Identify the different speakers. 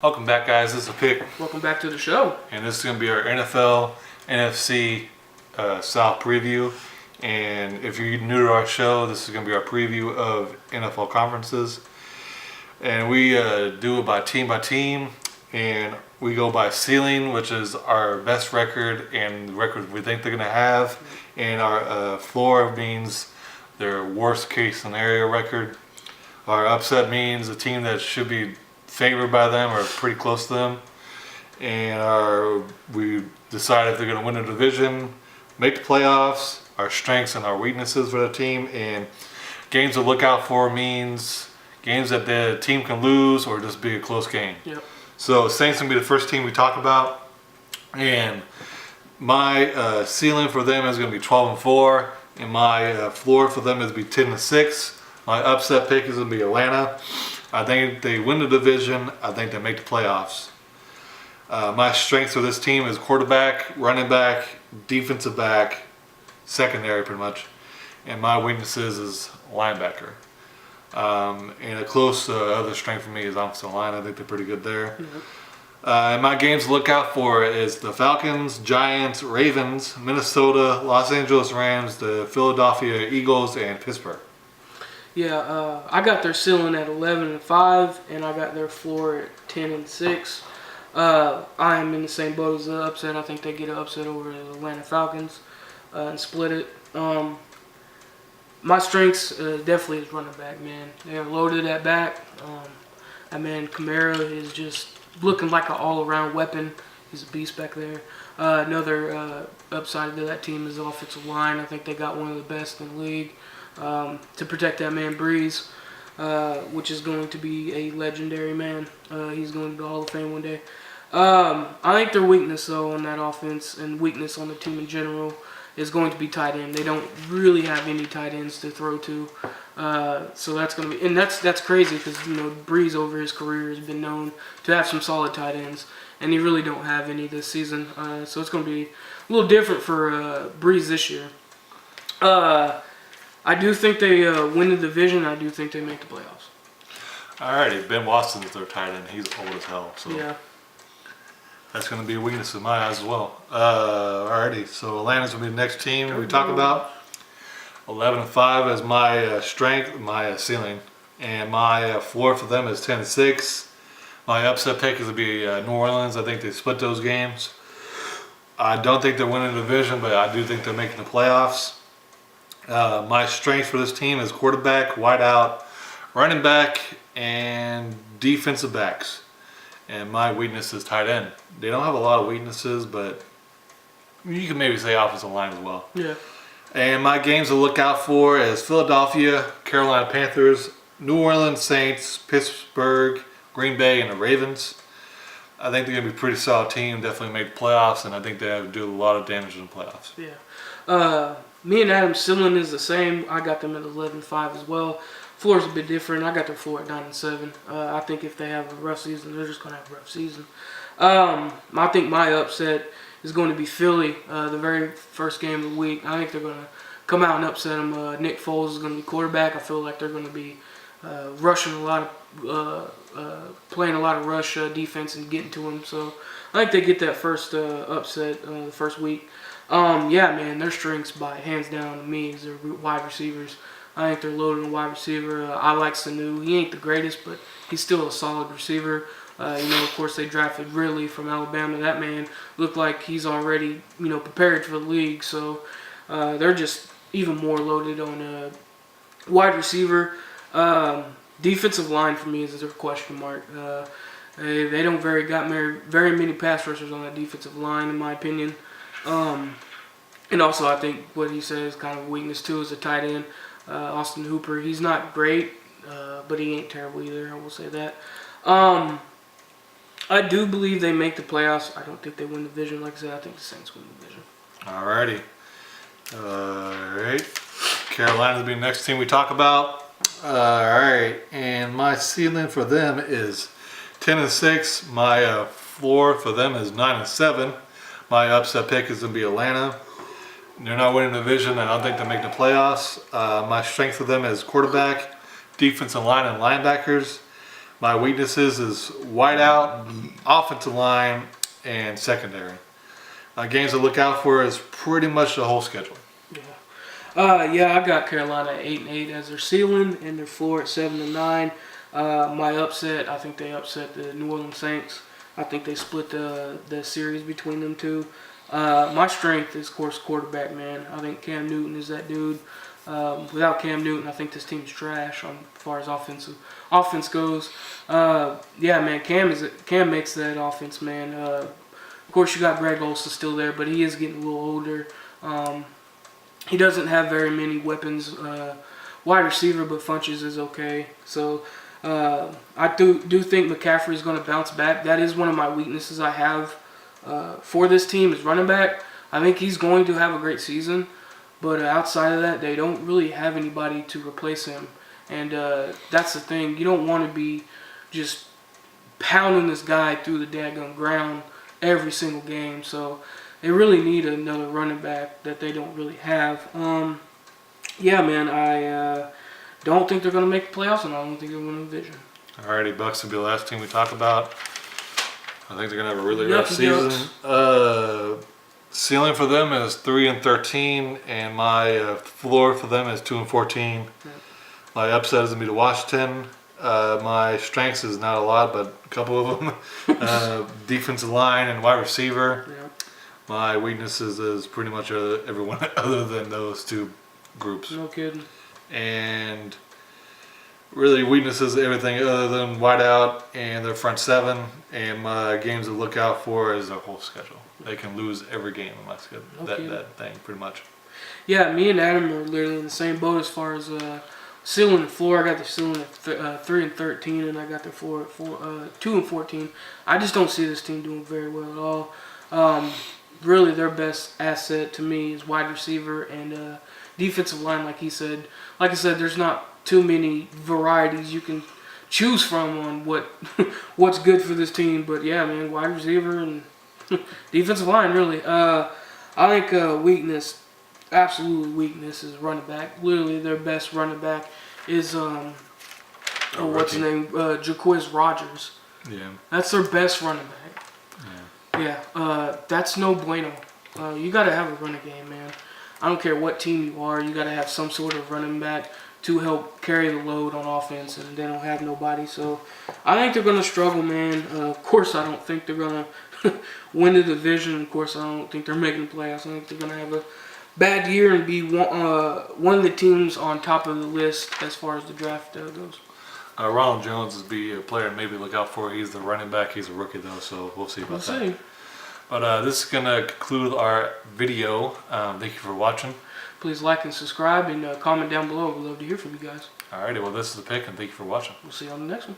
Speaker 1: Welcome back, guys. This is a pick,
Speaker 2: Welcome back to the show.
Speaker 1: and this is going to be our NFL NFC South Preview. And if you're new to our show, this is going to be our preview of NFL conferences. And we do it by team, and we go by ceiling, which is our best record and the record we think they're going to have, and our floor means their worst case scenario record. Our upset means a team that should be favored by them or pretty close to them, and we decide if they're going to win the division, make the playoffs, our strengths and our weaknesses for the team, and games to look out for means games that the team can lose or just be a close game.
Speaker 2: Yep.
Speaker 1: So Saints going to be the first team we talk about, and my ceiling for them is going to be 12-4, and my floor for them is to be 10-6. My upset pick is going to be Atlanta. I think they win the division. I think they make the playoffs. My strengths for this team is quarterback, running back, defensive back, secondary pretty much. And my weaknesses is linebacker. And a close other strength for me is offensive line. I think they're pretty good there. Mm-hmm. And my games to look out for is the Falcons, Giants, Ravens, Minnesota, Los Angeles Rams, the Philadelphia Eagles, and Pittsburgh.
Speaker 2: Yeah, I got their ceiling at 11-5, and I got their floor at 10-6. I am in the same boat as the upset. I think they get an upset over the Atlanta Falcons and split it. My strengths definitely is running back, man. They're loaded at back. Kamara is just looking like an all-around weapon. He's a beast back there. Another upside to that team is the offensive line. I think they got one of the best in the league. To protect that man Breeze, which is going to be a legendary man. He's going to the Hall of Fame one day. I think their weakness, though, on that offense and weakness on the team in general is going to be tight end. They don't really have any tight ends to throw to. So that's going to be – and that's crazy because, Breeze over his career has been known to have some solid tight ends, and he really don't have any this season. So it's going to be a little different for Breeze this year. I do think they win the division. I do think they make the playoffs.
Speaker 1: Alrighty, Ben Watson's their tight end. He's old as hell. So
Speaker 2: yeah.
Speaker 1: That's going to be a weakness in my eyes as well. Alrighty, so Atlanta's going to be the next team we talk about. 11-5 is my strength, my ceiling. And my floor for them is 10-6. My upset pick is to be New Orleans. I think they split those games. I don't think they're winning the division, but I do think they're making the playoffs. My strength for this team is quarterback, wideout, running back, and defensive backs. And my weakness is tight end. They don't have a lot of weaknesses, but you can maybe say offensive line as well.
Speaker 2: Yeah.
Speaker 1: And my games to look out for is Philadelphia, Carolina Panthers, New Orleans Saints, Pittsburgh, Green Bay, and the Ravens. I think they're going to be a pretty solid team, definitely make the playoffs, and I think they do a lot of damage in the playoffs.
Speaker 2: Yeah. Me and Adam's ceiling is the same. I got them at 11-5 as well. Floor's a bit different. I got their floor at 9-7. I think if they have a rough season, they're just going to have a rough season. I think my upset is going to be Philly, the very first game of the week. I think they're going to come out and upset them. Nick Foles is going to be quarterback. I feel like they're going to be rushing a lot of, playing a lot of rush defense and getting to him. So I think they get that first upset the first week. Yeah, man, their strengths by hands down to me is their wide receivers. I think they're loaded on wide receiver. I like Sanu. He ain't the greatest, but he's still a solid receiver. Of course, they drafted Ridley from Alabama. That man looked like he's already, prepared for the league. So they're just even more loaded on wide receiver. Defensive line for me is a question mark. They don't very many pass rushers on that defensive line, in my opinion. And also, I think what he said is kind of a weakness too is a tight end. Austin Hooper, he's not great, but he ain't terrible either. I will say that. I do believe they make the playoffs. I don't think they win the division. Like I said, I think the Saints win the division.
Speaker 1: Alrighty. Alright. Carolina's be the next team we talk about. Alright. And my ceiling for them is 10-6. My floor for them is 9-7. My upset pick is going to be Atlanta. They're not winning the division, and I don't think they make the playoffs. My strength for them is quarterback, defensive line, and linebackers. My weaknesses is wideout, offensive line, and secondary. Games to look out for is pretty much the whole schedule.
Speaker 2: Yeah, I got Carolina at 8-8 as their ceiling and their floor at 7-9. My upset, I think they upset the New Orleans Saints. I think they split the series between them two. My strength is, of course, quarterback, man. I think Cam Newton is that dude. Without Cam Newton, I think this team's trash as far as offense goes. Yeah, man, Cam makes that offense, man. Of course, you got Greg Olsen still there, but he is getting a little older. He doesn't have very many weapons. Wide receiver, but Funches is okay. So I do think McCaffrey is going to bounce back. That is one of my weaknesses I have for this team is running back. I think he's going to have a great season, but outside of that, they don't really have anybody to replace him. And that's the thing. You don't want to be just pounding this guy through the daggone ground every single game. So they really need another running back that they don't really have. Yeah, man, I don't think they're going to make the playoffs, and I don't think they're going to division.
Speaker 1: Alrighty, Bucks will be the last team we talk about. I think they're going to have a really rough
Speaker 2: Yucky
Speaker 1: season. Ceiling for them is 3-13, and my floor for them is 2-14.
Speaker 2: Yeah.
Speaker 1: My upset is going to be to Washington. My strengths is not a lot, but a couple of them. Defensive line and wide receiver.
Speaker 2: Yeah.
Speaker 1: My weaknesses is pretty much everyone other than those two groups.
Speaker 2: No kidding.
Speaker 1: And really weaknesses everything other than wideout and their front seven. And my games to look out for is their whole schedule. They can lose every game in my schedule. That thing pretty much.
Speaker 2: Yeah, me and Adam are literally in the same boat as far as ceiling and floor. I got the ceiling at 3-13, and I got the floor at 2-14. I just don't see this team doing very well at all. Really, their best asset to me is wide receiver and defensive line. Like I said, there's not too many varieties you can choose from on what's good for this team. But yeah, man, wide receiver and defensive line, really. I think weakness, absolute weakness, is running back. Literally, their best running back is what's his name, Jacquizz Rodgers.
Speaker 1: Yeah,
Speaker 2: that's their best running back. Yeah, that's no bueno. You got to have a running game, man. I don't care what team you are. You got to have some sort of running back to help carry the load on offense, and they don't have nobody. So I think they're going to struggle, man. Of course, I don't think they're going to win the division. Of course, I don't think they're making the playoffs. I think they're going to have a bad year and be one of the teams on top of the list as far as the draft goes.
Speaker 1: Ronald Jones is be a player maybe look out for. He's the running back. He's a rookie though, so we'll see about that. But this is gonna conclude our video. Thank you for watching.
Speaker 2: Please like and subscribe and comment down below. We'd love to hear from you guys.
Speaker 1: Alrighty, well this is the pick, and thank you for watching.
Speaker 2: We'll see you on the next one.